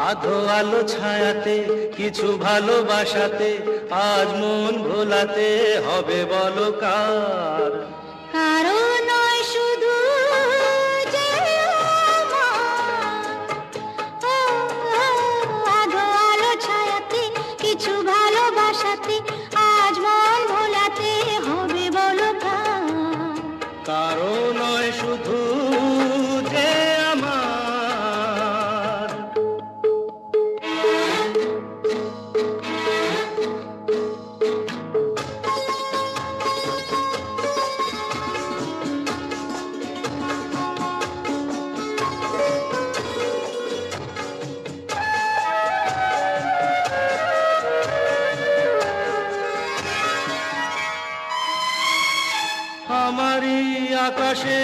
আধো আলো ছায়াতে কিছু ভালোবাসাতে আজ মন ভোলাতে হবে বলো কার। কারো নয় শুধু যে আমার, ও, আধো আলো ছায়াতে কিছু ভালোবাসাতে আজ মন ভোলাতে হবে বলো কার। কারো নয় শুধু যে আমার। আমারই আকাশে